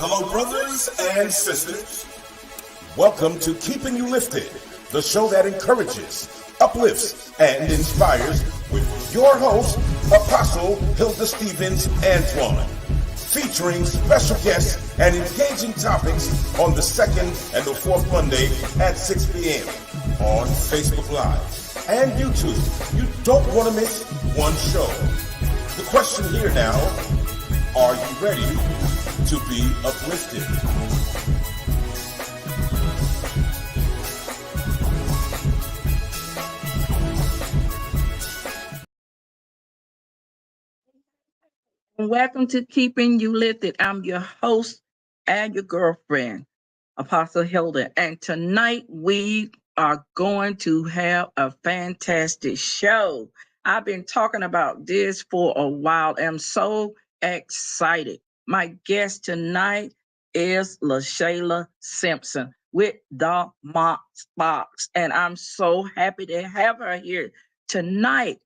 Hello, brothers and sisters. Welcome to Keeping You Lifted, the show that encourages, uplifts, and inspires with your host, Apostle Hilda Stephens-Antione, featuring special guests and engaging topics on the second and the fourth Monday at 6 p.m. on Facebook Live and YouTube. You don't want to miss one show. The question here now, are you ready to be uplifted? Welcome to Keeping You Lifted. I'm your host and your girlfriend, Apostle Hilda. And tonight we are going to have a fantastic show. I've been talking about this for a while. I'm so excited. My guest tonight is LaShayla Simpson with the Moxx. And I'm so happy to have her here tonight.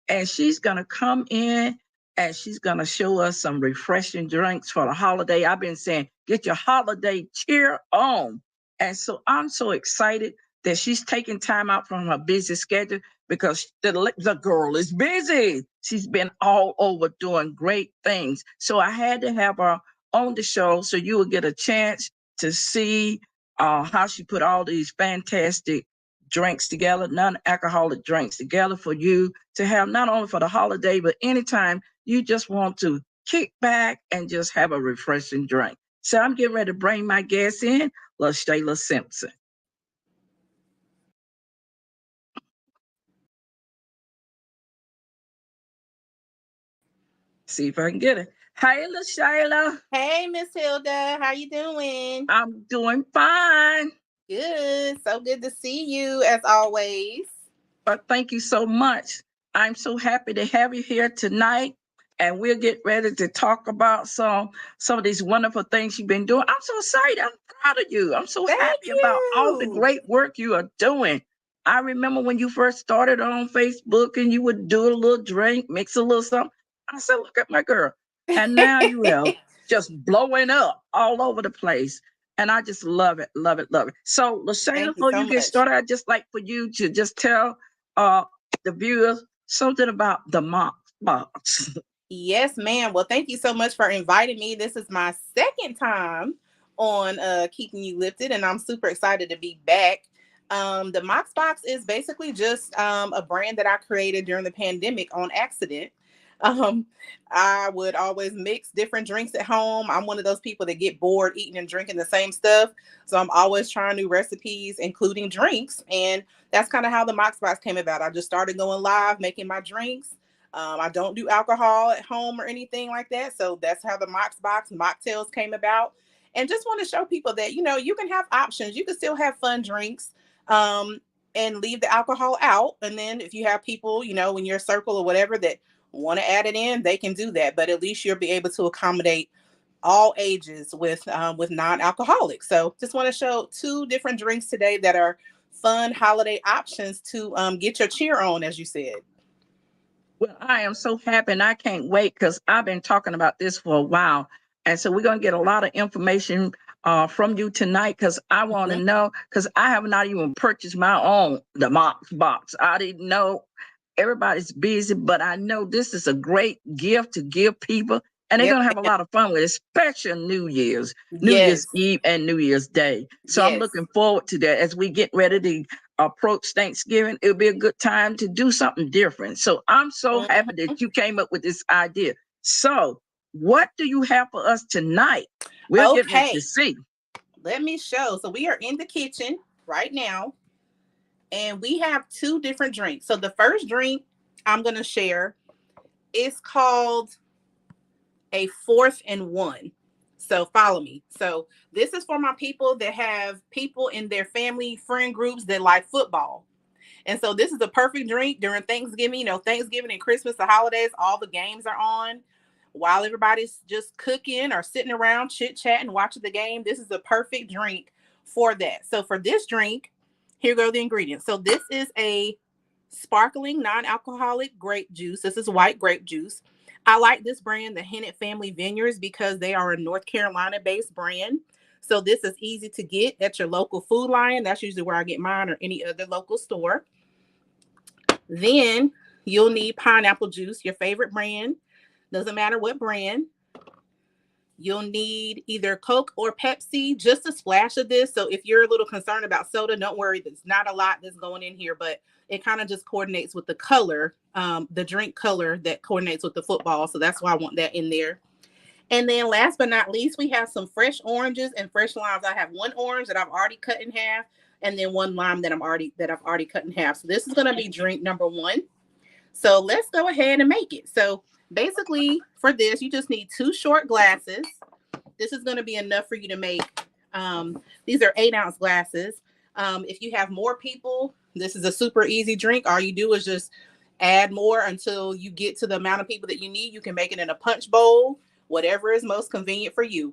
And she's going to come in and she's going to show us some refreshing drinks for the holiday. I've been saying, get your holiday cheer on. And so I'm so excited that she's taking time out from her busy schedule because the girl is busy. She's been all over doing great things. So I had to have her on the show so you would get a chance to see how she put all these fantastic drinks together, non-alcoholic drinks together for you to have not only for the holiday, but anytime you just want to kick back and just have a refreshing drink. So I'm getting ready to bring my guest in, LaShayla Simpson. See if I can get it. Hey, LaShayla. Hey, Miss Hilda. How you doing? I'm doing fine. Good. So good to see you as always. But thank you so much. I'm so happy to have you here tonight. And we'll get ready to talk about some of these wonderful things you've been doing. I'm so excited. I'm proud of you. I'm so happy about all the great work you are doing. I remember when you first started on Facebook and you would do a little drink, mix a little something. I said, look at my girl. And now you are just blowing up all over the place. And I just love it, love it, love it. So, LaShayla, before you get started, I'd just like for you to just tell the viewers something about the Moxx. Yes, ma'am. Well, thank you so much for inviting me. This is my second time on Keeping You Lifted, and I'm super excited to be back. The Moxx is basically just a brand that I created during the pandemic on accident. I would always mix different drinks at home. I'm one of those people that get bored eating and drinking the same stuff. So I'm always trying new recipes, including drinks. And that's kind of how the Moxx came about. I just started going live, making my drinks. I don't do alcohol at home or anything like that. So that's how the Moxx mocktails came about. And just want to show people that, you know, you can have options. You can still have fun drinks and leave the alcohol out. And then if you have people, you know, in your circle or whatever that want to add it in, they can do that. But at least you'll be able to accommodate all ages with non-alcoholic. So just want to show two different drinks today that are fun holiday options to get your cheer on, as you said. Well, I am so happy and I can't wait because I've been talking about this for a while. And so we're going to get a lot of information from you tonight because I want to know, because I have not even purchased my own, the Moxx box. I didn't know. Everybody's busy, but I know this is a great gift to give people. And they're going to have a lot of fun with it, especially New Year's Eve and New Year's Day. So I'm looking forward to that as we get ready to approach Thanksgiving. It'll be a good time to do something different. So I'm so happy that you came up with this idea. So what do you have for us tonight? We'll get ready to see. Let me show. So we are in the kitchen right now. And we have two different drinks. So the first drink I'm going to share is called a 4th and 1. So follow me. So this is for my people that have people in their family friend groups that like football. And so this is a perfect drink during Thanksgiving. You know, Thanksgiving and Christmas, the holidays, all the games are on. While everybody's just cooking or sitting around chit-chatting, watching the game, this is a perfect drink for that. So for this drink, here go the ingredients. So this is a sparkling non-alcoholic grape juice. This is white grape juice. I like this brand, the Hennett Family Vineyards, because they are a North Carolina-based brand. So this is easy to get at your local Food Lion. That's usually where I get mine, or any other local store. Then you'll need pineapple juice, your favorite brand. Doesn't matter what brand. You'll need either Coke or Pepsi, just a splash of this. So if you're a little concerned about soda, don't worry. There's not a lot that's going in here, but it kind of just coordinates with the color, the drink color that coordinates with the football. So that's why I want that in there. And then last but not least, we have some fresh oranges and fresh limes. I have one orange that I've already cut in half, and then one lime that I've already cut in half. So this is going to be drink number 1. So let's go ahead and make it. So basically for this, you just need 2 short glasses. This is going to be enough for you to make. These are 8-ounce glasses. If you have more people, this is a super easy drink. All you do is just add more until you get to the amount of people that you need. You can make it in a punch bowl, whatever is most convenient for you.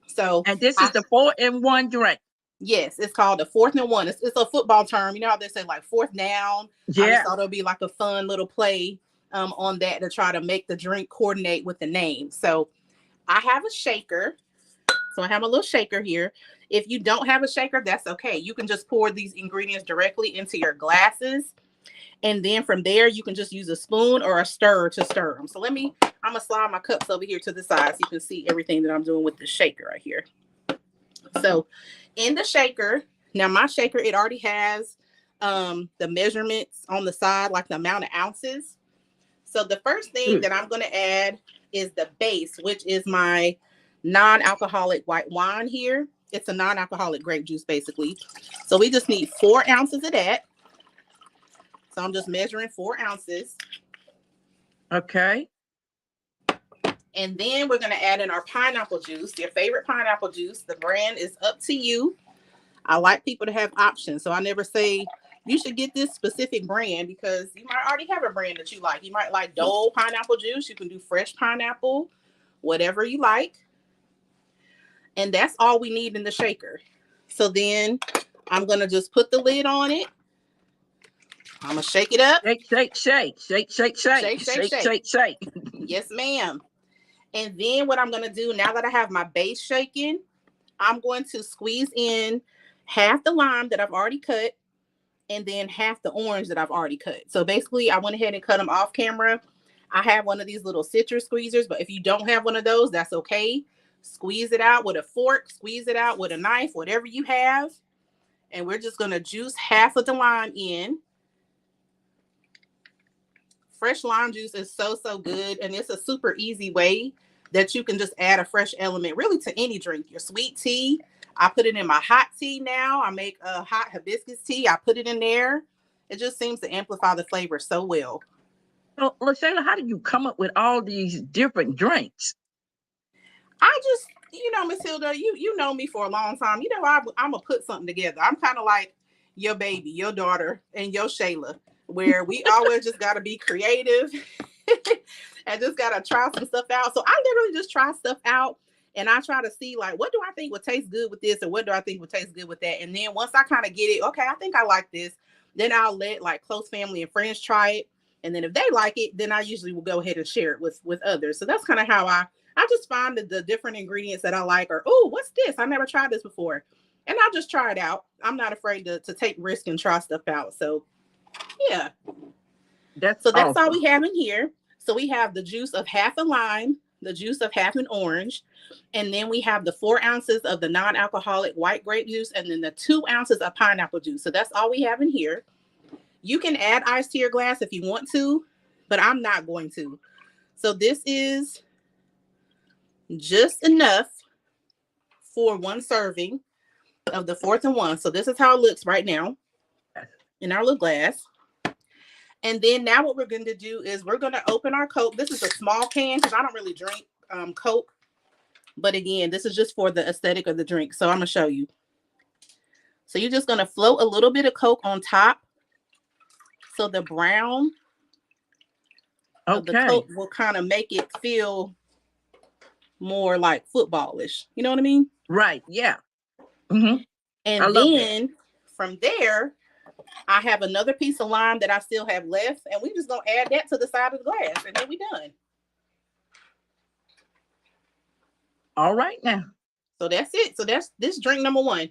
So, and this is the 4-in-1 drink. Yes, it's called the 4th-and-1. It's a football term. You know how they say like 4th down? Yeah. I just thought it would be like a fun little play on that to try to make the drink coordinate with the name. So I have a shaker. So I have a little shaker here. If you don't have a shaker, that's okay. You can just pour these ingredients directly into your glasses. And then from there, you can just use a spoon or a stirrer to stir them. So I'm going to slide my cups over here to the side so you can see everything that I'm doing with the shaker right here. So in the shaker, now my shaker, it already has the measurements on the side, like the amount of ounces. So the first thing that I'm going to add is the base, which is my non-alcoholic white wine here. It's a non-alcoholic grape juice, basically. So we just need 4 ounces of that. So I'm just measuring 4 ounces. Okay. And then we're going to add in our pineapple juice, your favorite pineapple juice. The brand is up to you. I like people to have options. So I never say you should get this specific brand, because you might already have a brand that you like. You might like Dole pineapple juice. You can do fresh pineapple, whatever you like. And that's all we need in the shaker. So then I'm going to just put the lid on it. I'm going to shake it up. Shake, shake, shake, shake, shake, shake, shake, shake, shake. Yes, ma'am. And then what I'm going to do, now that I have my base shaken, I'm going to squeeze in half the lime that I've already cut, and then half the orange that I've already cut. So basically, I went ahead and cut them off camera. I have one of these little citrus squeezers, but if you don't have one of those, that's okay. Squeeze it out with a fork, squeeze it out with a knife, whatever you have. And we're just going to juice half of the lime in. Fresh lime juice is so good, and it's a super easy way that you can just add a fresh element really to any drink. Your sweet tea, I put it in my hot tea now. I make a hot hibiscus tea. I put it in there. It just seems to amplify the flavor so well. So, LaShayla, how did you come up with all these different drinks? I just, Miss Hilda, you know me for a long time. I'm going to put something together. I'm kind of like your baby, your daughter, and your Shayla, where we always just got to be creative and just got to try some stuff out. So I literally just try stuff out, and I try to see, like, what do I think would taste good with this, or what do I think would taste good with that? And then once I kind of get it, okay, I think I like this, then I'll let like close family and friends try it. And then if they like it, then I usually will go ahead and share it with others. So that's kind of how I just find the different ingredients that I like, or, oh, what's this? I never tried this before. And I'll just try it out. I'm not afraid to take risks and try stuff out. So yeah. That's awesome. All we have in here. So we have the juice of half a lime, the juice of half an orange, and then we have the 4 ounces of the non-alcoholic white grape juice, and then the 2 ounces of pineapple juice. So that's all we have in here. You can add ice to your glass if you want to, but I'm not going to. So this is just enough for 1 serving of the 4th-and-1. So this is how it looks right now in our little glass. And then now what we're going to do is we're going to open our Coke. This is a small can because I don't really drink Coke. But again, this is just for the aesthetic of the drink. So I'm going to show you. So you're just going to float a little bit of Coke on top. So the brown of the Coke will kind of make it feel more like footballish. You know what I mean? Right. Yeah. Mm-hmm. And then from there, I have another piece of lime that I still have left, and we just gonna add that to the side of the glass, and then we done. All right now. So that's it. So that's this drink number one.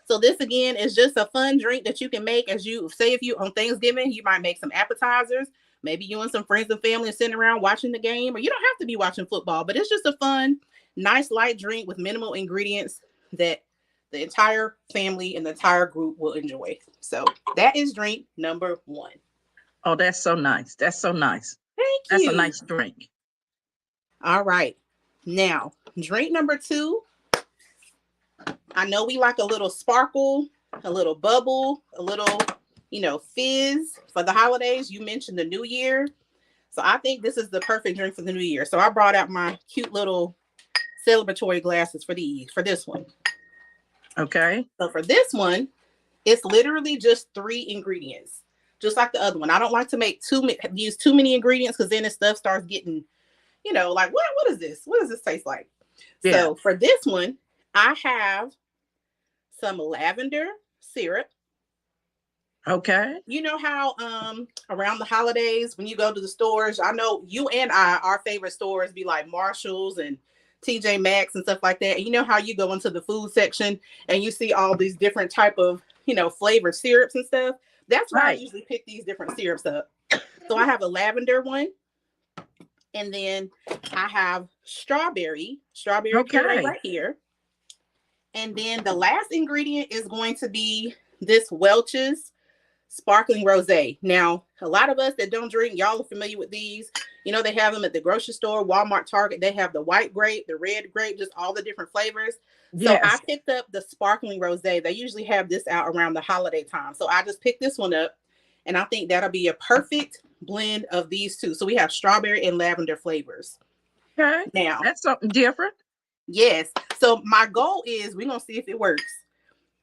So this again is just a fun drink that you can make as you say if you on Thanksgiving, you might make some appetizers. Maybe you and some friends and family are sitting around watching the game, or you don't have to be watching football, but it's just a fun, nice light drink with minimal ingredients that the entire family and the entire group will enjoy. So that is drink number one. Oh, that's so nice. That's so nice. Thank That's you. a nice drink. All right. Now, drink number two. I know we like a little sparkle, a little bubble, a little, fizz for the holidays. You mentioned the new year. So I think this is the perfect drink for the new year. So I brought out my cute little celebratory glasses for this one. Okay. So for this one, it's literally just 3 ingredients, just like the other one. I don't like to use too many ingredients because then the stuff starts getting, like, what is this? What does this taste like? Yeah. So for this one, I have some lavender syrup. Okay. You know how around the holidays when you go to the stores, I know you and our favorite stores be like Marshall's and TJ Maxx and stuff like that. And you know how you go into the food section and you see all these different type of, flavored syrups and stuff. That's why I usually pick these different syrups up. So I have a lavender one. And then I have strawberry puree right here. And then the last ingredient is going to be this Welch's sparkling rosé. Now, a lot of us that don't drink, y'all are familiar with these. They have them at the grocery store, Walmart, Target. They have the white grape, the red grape, just all the different flavors. Yes. So I picked up the sparkling rosé. They usually have this out around the holiday time. So I just picked this one up, and I think that'll be a perfect blend of these two. So we have strawberry and lavender flavors. Okay. Now, that's something different. Yes. So my goal is, we're going to see if it works.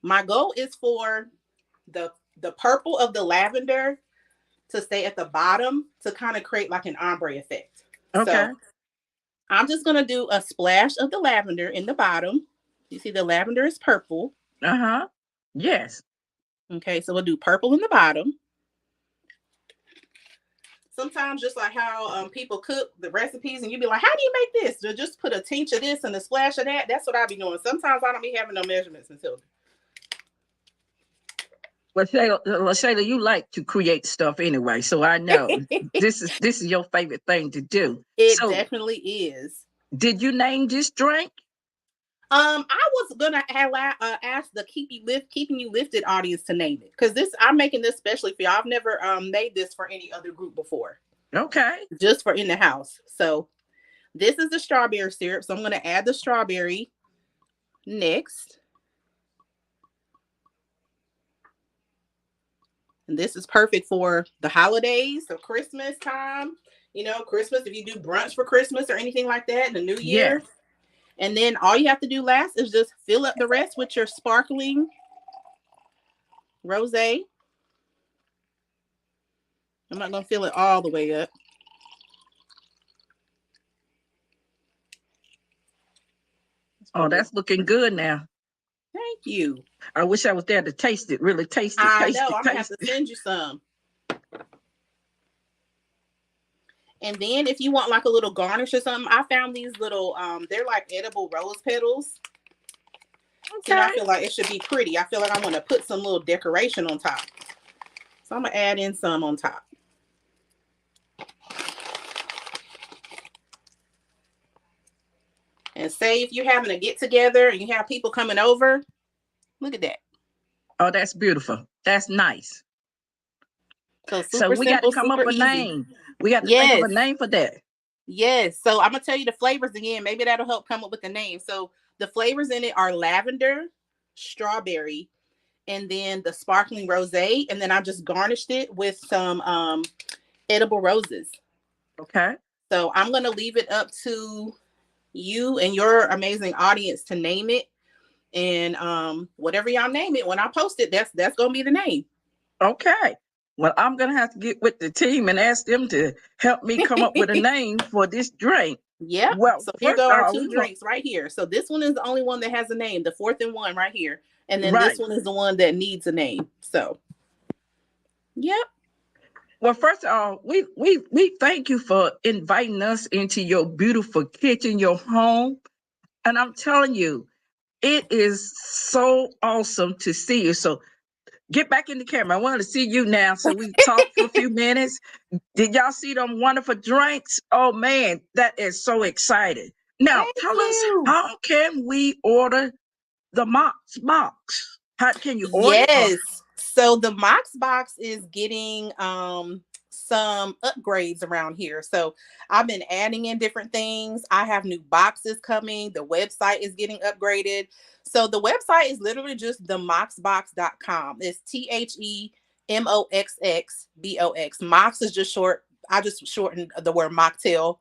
My goal is for the purple of the lavender to stay at the bottom to kind of create like an ombre effect. Okay. So I'm just going to do a splash of the lavender in the bottom. You see the lavender is purple. Uh-huh. Yes. Okay. So we'll do purple in the bottom. Sometimes just like how people cook the recipes and you be like, how do you make this? So just put a tinge of this and a splash of that. That's what I be doing. Sometimes I don't be having no measurements until. Well, LaShayla, you like to create stuff anyway, so I know this is your favorite thing to do. It definitely is. Did you name this drink? I was gonna ask the Keeping You Lifted audience to name it, because I'm making this specially for y'all. I've never made this for any other group before. Okay. Just for in the house. So this is the strawberry syrup. So I'm gonna add the strawberry next. And this is perfect for the holidays, so Christmas time. Christmas, if you do brunch for Christmas or anything like that, in the new year. Yes. And then all you have to do last is just fill up the rest with your sparkling rosé. I'm not going to fill it all the way up. Oh, that's looking good now. Thank you. I wish I was there to taste it, really taste it. I know, I'm going to have to send you some. And then if you want like a little garnish or something, I found these little, they're like edible rose petals. Okay. And I feel like it should be pretty. I feel like I'm going to put some little decoration on top. So I'm going to add in some on top. And say if you're having a get together and you have people coming over, look at that. Oh, that's beautiful. That's nice. So we got to come up with a name. We got to think of a name for that. Yes. So I'm going to tell you the flavors again. Maybe that'll help come up with the name. So the flavors in it are lavender, strawberry, and then the sparkling rosé. And then I just garnished it with some edible roses. Okay. So I'm going to leave it up to you and your amazing audience to name it. And whatever y'all name it, when I post it, that's going to be the name. Okay. Well, I'm going to have to get with the team and ask them to help me come up with a name for this drink. Yeah. Well, so here go our 2 drinks right here. So this one is the only one that has a name, the 4th and 1 right here. And then this one is the one that needs a name. So, yep. Well, first of all, we thank you for inviting us into your beautiful kitchen, your home. And I'm telling you, it is so awesome to see you. So get back in the camera. I want to see you now. So we talked for a few minutes. Did y'all see them wonderful drinks? Oh man, that is so exciting. Now Thank tell us, you. how can we order the Moxx box? How can you order it? Yes. So the Moxx box is getting some upgrades around here. So I've been adding in different things. I have new boxes coming. The website is getting upgraded. So the website is literally just themoxxbox.com. It's TheMoxxBox. Moxx is just short. I just shortened the word mocktail.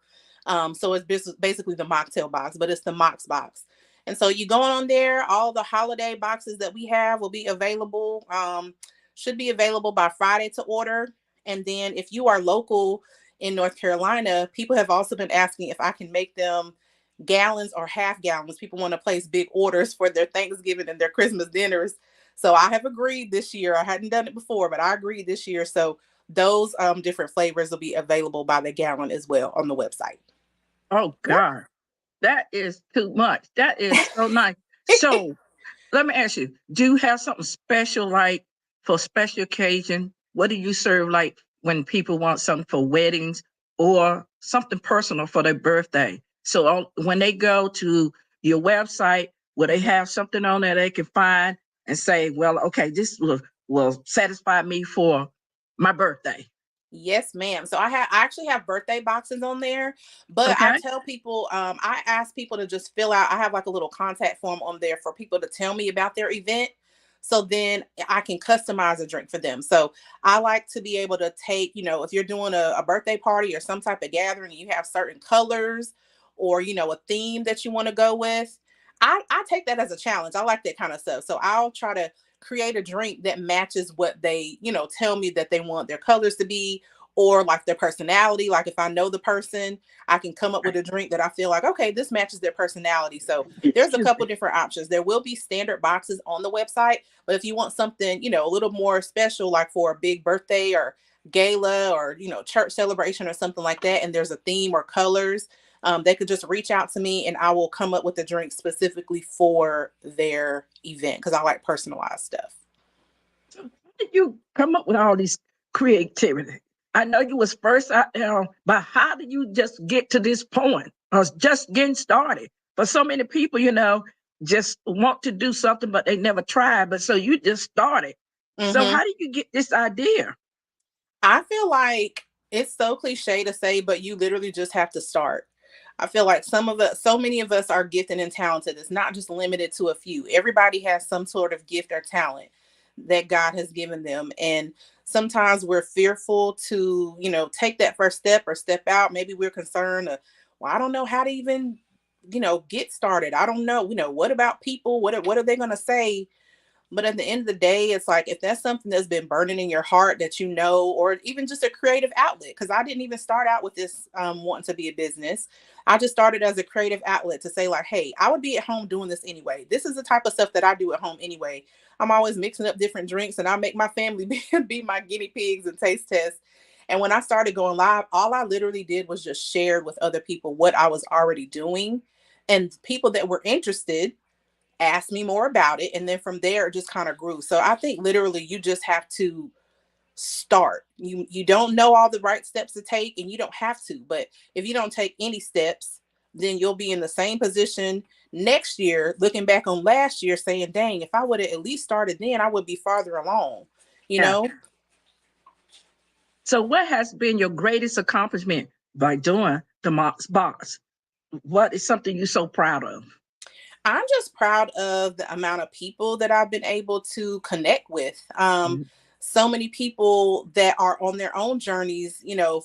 So it's basically the mocktail box, but it's the Moxx box. And so you go on there, all the holiday boxes that we have will be available, should be available by Friday to order. And then if you are local in North Carolina, people have also been asking if I can make them gallons or half gallons. People want to place big orders for their Thanksgiving and their Christmas dinners. So I have agreed this year. I hadn't done it before, but I agreed this year. So those different flavors will be available by the gallon as well on the website. Oh God, that is too much. That is so nice. So let me ask you, do you have something special like for special occasion? What do you serve like when people want something for weddings or something personal for their birthday? So when they go to your website, will they have something on there they can find and say, well, okay, this will satisfy me for my birthday? Yes, ma'am. So I actually have birthday boxes on there, but I Okay. tell people, I ask people to just fill out. I have like a little contact form on there for people to tell me about their event. So then I can customize a drink for them. So I like to be able to take, if you're doing a birthday party or some type of gathering, you have certain colors or, a theme that you want to go with. I take that as a challenge. I like that kind of stuff. So I'll try to create a drink that matches what they, tell me that they want their colors to be, or like their personality. Like if I know the person, I can come up with a drink that I feel like, okay, this matches their personality. So there's a Excuse couple me. different options. There will be standard boxes on the website, but if you want something, a little more special, like for a big birthday or gala or, church celebration or something like that, and there's a theme or colors, they could just reach out to me and I will come up with a drink specifically for their event because I like personalized stuff. So how did you come up with all this creativity? I know you was first out there, but how did you just get to this point? I was just getting started. For so many people, just want to do something, but they never tried. But so you just started. So Mm-hmm. how did you get this idea? I feel like it's so cliche to say, but you literally just have to start. I feel like so many of us are gifted and talented. It's not just limited to a few. Everybody has some sort of gift or talent that God has given them. And sometimes we're fearful to, take that first step or step out. Maybe we're concerned, well, I don't know how to even, get started. I don't know, what about people? What are they going to say? But at the end of the day, it's like if that's something that's been burning in your heart that or even just a creative outlet, because I didn't even start out with this wanting to be a business. I just started as a creative outlet to say, like, hey, I would be at home doing this anyway. This is the type of stuff that I do at home anyway. I'm always mixing up different drinks and I make my family be my guinea pigs and taste tests. And when I started going live, all I literally did was just share with other people what I was already doing. And people that were interested asked me more about it, and then from there it just kind of grew. So I think literally you just have to start. You don't know all the right steps to take, and you don't have to, but if you don't take any steps, then you'll be in the same position next year looking back on last year saying, dang, if I would have at least started then, I would be farther along, you Yeah. know. So what has been your greatest accomplishment by doing the Moxx box? What is something you're so proud of? I'm just proud of the amount of people that I've been able to connect with. Mhm. So many people that are on their own journeys,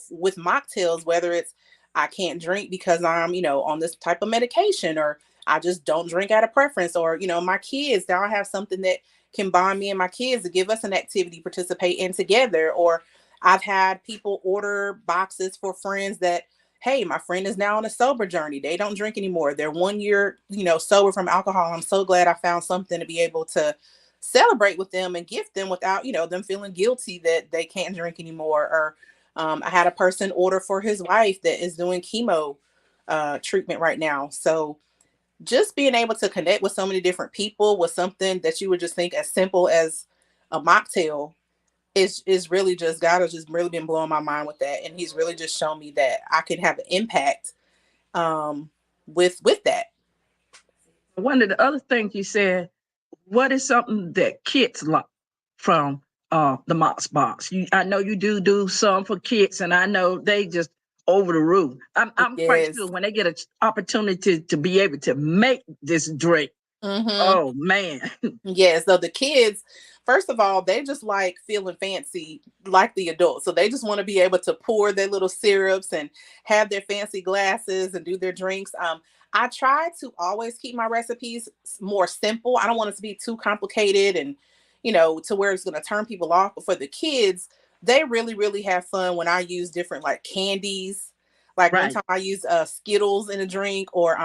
with mocktails, whether it's I can't drink because I'm, on this type of medication, or I just don't drink out of preference, or, my kids, now I have something that can bond me and my kids to give us an activity, participate in together. Or I've had people order boxes for friends that, hey, my friend is now on a sober journey. They don't drink anymore. They're 1 year, sober from alcohol. I'm so glad I found something to be able to celebrate with them and gift them without, them feeling guilty that they can't drink anymore. Or I had a person order for his wife that is doing chemo treatment right now. So just being able to connect with so many different people with something that you would just think as simple as a mocktail is really just, God has just really been blowing my mind with that. And he's really just shown me that I can have an impact with that. One of the other things you said, what is something that kids like from the Moxx box? I know you do some for kids, and I know they just over the roof. I'm quite Yes. sure when they get an opportunity to be able to make this drink. Oh man. Yeah, so the kids, first of all, they just like feeling fancy like the adults. So they just want to be able to pour their little syrups and have their fancy glasses and do their drinks. I try to always keep my recipes more simple. I don't want it to be too complicated and, to where it's going to turn people off. But for the kids, they really, really have fun when I use different like candies. Like one Right. time I used Skittles in a drink, or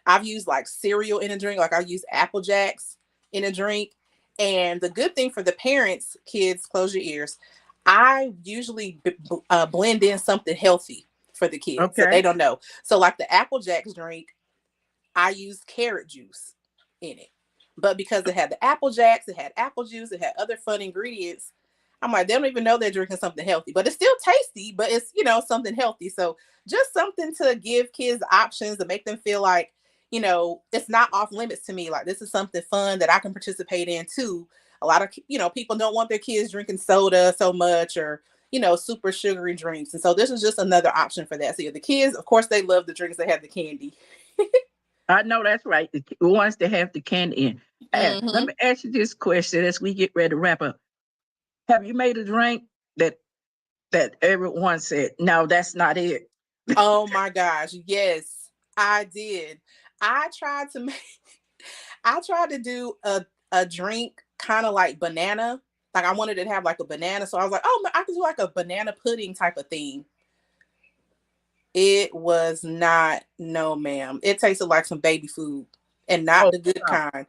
I've used like cereal in a drink. Like I use Apple Jacks in a drink. And the good thing for the parents, kids, close your ears. I usually blend in something healthy for the kids, so they Okay. don't know. So like the Apple Jacks drink, I used carrot juice in it. But because it had the Apple Jacks, it had apple juice, it had other fun ingredients. I'm like, they don't even know they're drinking something healthy, but it's still tasty, but it's, something healthy. So just something to give kids options to make them feel like, it's not off limits to me. Like this is something fun that I can participate in too. A lot of, people don't want their kids drinking soda so much, or, super sugary drinks. And so this is just another option for that. So yeah, the kids, of course, they love the drinks that have the candy. I know that's right. The ones that have the candy in. And let Mm-hmm. me ask you this question as we get ready to wrap up. Have you made a drink that everyone said, no, that's not it? Oh my gosh, yes, I did. I tried to make, I tried to do a drink kind of like banana. Like I wanted it to have like a banana. So I was like, oh, I could do like a banana pudding type of thing. It was not, no, ma'am. It tasted like some baby food and not Oh, the good wow. kind.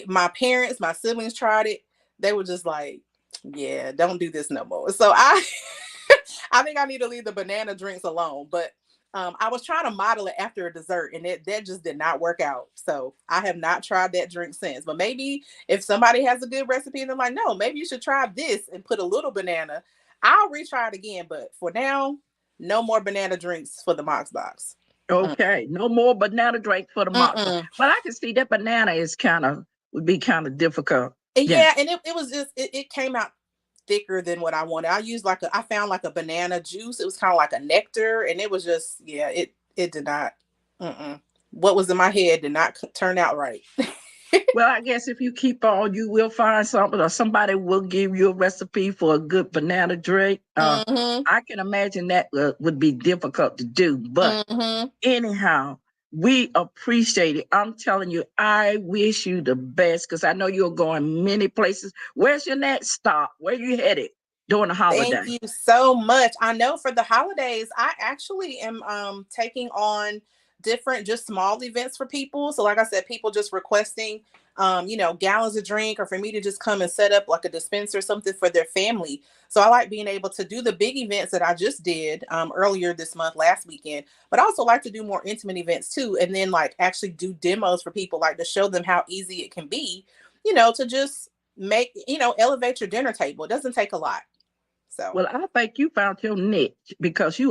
My parents, my siblings tried it. They were just like, yeah, don't do this no more. So I think I need to leave the banana drinks alone. But I was trying to model it after a dessert, and that just did not work out. So I have not tried that drink since. But maybe if somebody has a good recipe and they're like, no, maybe you should try this and put a little banana, I'll retry it again. But for now, no more banana drinks for the Moxx box. Okay. No more banana drink for the Moxx. Mm-mm. But I can see that banana would be kind of difficult. Yeah. Yeah, and it was just it came out thicker than what I wanted. I found like a banana juice. It was kind of like a nectar, and it was just, yeah, it did not. What was in my head did not turn out right. Well, I guess if you keep on, you will find something, or somebody will give you a recipe for a good banana drink. Mm-hmm. I can imagine that would be difficult to do. But Mm-hmm. anyhow, we appreciate it. I'm telling you, I wish you the best because I know you're going many places. Where's your next stop? Where you headed during the Thank holiday? you so much. I know for the holidays, I actually am taking on different just small events for people. So like I said, people just requesting gallons of drink, or for me to just come and set up like a dispenser or something for their family. So I like being able to do the big events that I just did earlier this month, last weekend, but I also like to do more intimate events too. And then like actually do demos for people, like to show them how easy it can be, to just make, elevate your dinner table. It doesn't take a lot. So Well, I think you found your niche because you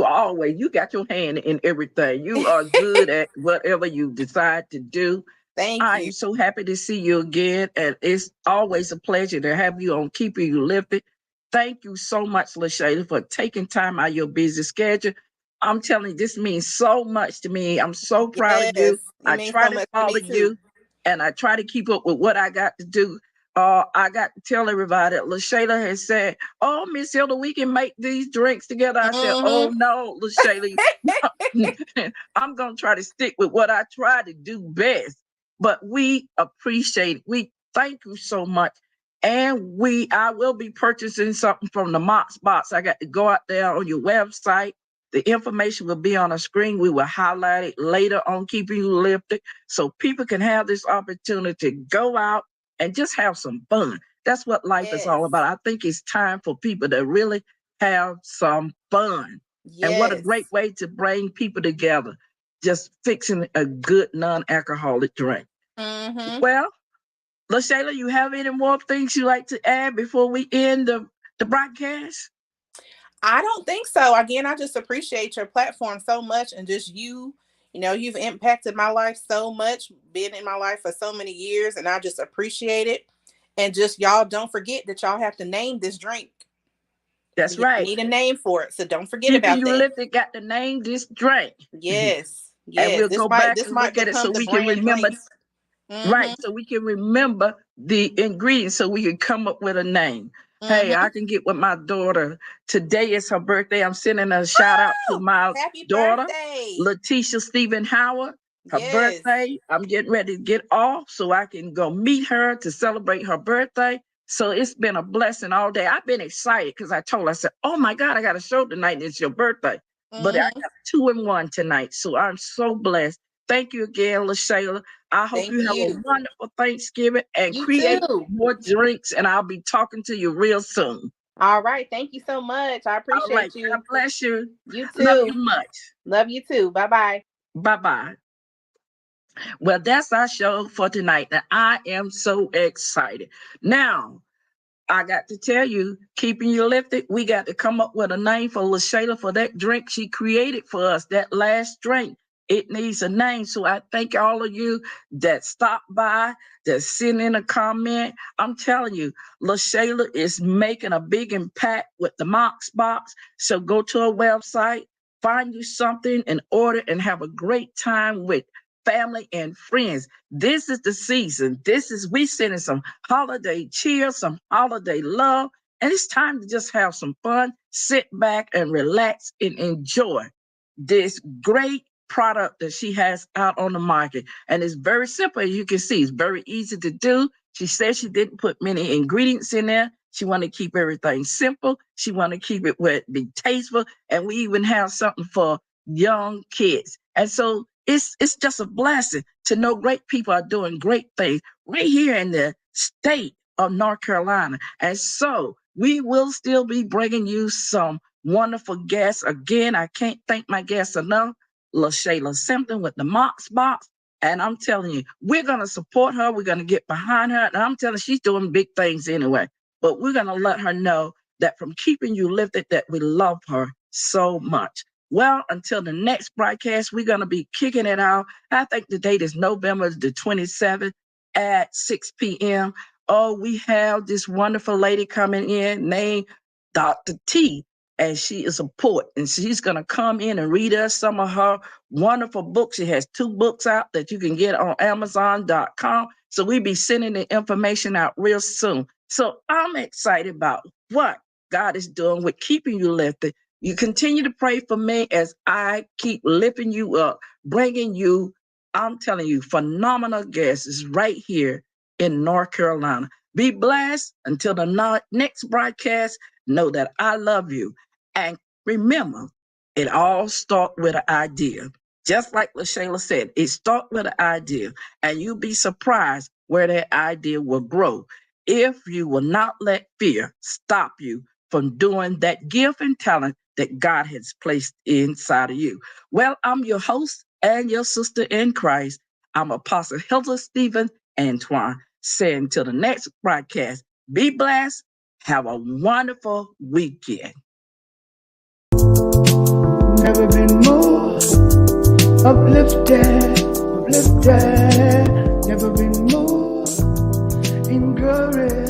got your hand in everything. You are good at whatever you decide to do. thank I you. am so happy to see you again, and it's always a pleasure to have you on Keeping You Lifted. Thank you so much, LaShayla, for taking time out of your busy schedule. I'm telling you, this means so much to me. I'm so proud of Yes, you. it I means try so to much to follow me too. you, and I try to keep up with what I got to do. I got to tell everybody that LaShayla has said, "Oh, Miss Hilda, we can make these drinks together." I said, Hmm. "Oh no, LaShayla, I'm gonna try to stick with what I try to do best." But we appreciate it. We thank you so much. And I will be purchasing something from the Moxx box. I got to go out there on your website. The information will be on the screen. We will highlight it later on Keeping You Lifted so people can have this opportunity to go out and just have some fun. That's what life is Yes, all about. I think it's time for people to really have some fun. And what a great yes, way to bring people together. just fixing a good non-alcoholic drink. Mm-hmm. Well, LaShayla, you have any more things you like to add before we end the broadcast? I don't think so. Again, I just appreciate your platform so much, and just you've impacted my life so much, been in my life for so many years, and I just appreciate it. And just y'all don't forget that y'all have to name this drink. That's We right. need a name for it, so don't forget Keeping about You that. Lifted got to name this drink. Yes, And yes. we'll This go might back this and might look at it become so the we can brand remember. drink. Right, so we can remember the ingredients so we can come up with a name. Hey, I can get with my daughter. Today is her birthday. I'm sending a shout out to my Happy daughter, birthday. Letitia Stephen Howard. Her Yes. birthday. I'm getting ready to get off so I can go meet her to celebrate her birthday. So it's been a blessing all day. I've been excited because I told her, I said, oh my God, I got a show tonight and it's your birthday. But I got 2 in 1 tonight. So I'm so blessed. Thank you again, LaShayla. I hope Thank you have a you. wonderful Thanksgiving and You create too. more drinks. And I'll be talking to you real soon. All right. Thank you so much. I All right. appreciate God you. bless you. You Love too. you much. Love you too. Bye-bye. Bye-bye. Well, that's our show for tonight. And I am so excited. Now, I got to tell you, Keeping You Lifted, we got to come up with a name for LaShayla for that drink she created for us, that last drink. It needs a name. So I thank all of you that stopped by, that sent in a comment. I'm telling you, LaShayla is making a big impact with the Moxx box. So go to her website, find you something and order and have a great time with family and friends. This is the season. We sending some holiday cheer, some holiday love, and it's time to just have some fun, sit back and relax and enjoy this great product that she has out on the market. And it's very simple. As you can see, it's very easy to do. She said she didn't put many ingredients in there. She wanted to keep everything simple. She wanted to keep it where it be tasteful. And we even have something for young kids. And so it's just a blessing to know great people are doing great things right here in the state of North Carolina. And so we will still be bringing you some wonderful guests. Again, I can't thank my guests enough. LaShayla Simpson with the Moxx box. And I'm telling you, we're going to support her. We're going to get behind her. And I'm telling you, she's doing big things anyway. But we're going to let her know that from Keeping You Lifted, that we love her so much. Well, until the next broadcast, we're going to be kicking it out. I think the date is November the 27th at 6 p.m. Oh, we have this wonderful lady coming in named Dr. T, and she is a poet, and she's going to come in and read us some of her wonderful books. She has 2 books out that you can get on Amazon.com. So we'll be sending the information out real soon. So I'm excited about what God is doing with Keeping You Lifted. You continue to pray for me as I keep lifting you up, bringing you, I'm telling you, phenomenal guests right here in North Carolina. Be blessed until the next broadcast. Know that I love you. And remember, it all starts with an idea. Just like LaShayla said, it starts with an idea. And you'll be surprised where that idea will grow if you will not let fear stop you from doing that gift and talent that God has placed inside of you. Well, I'm your host and your sister in Christ. I'm Apostle Hilda Stephens-Antione, saying till the next broadcast, be blessed. Have a wonderful weekend. Never been more uplifted, uplifted. Never been more encouraged.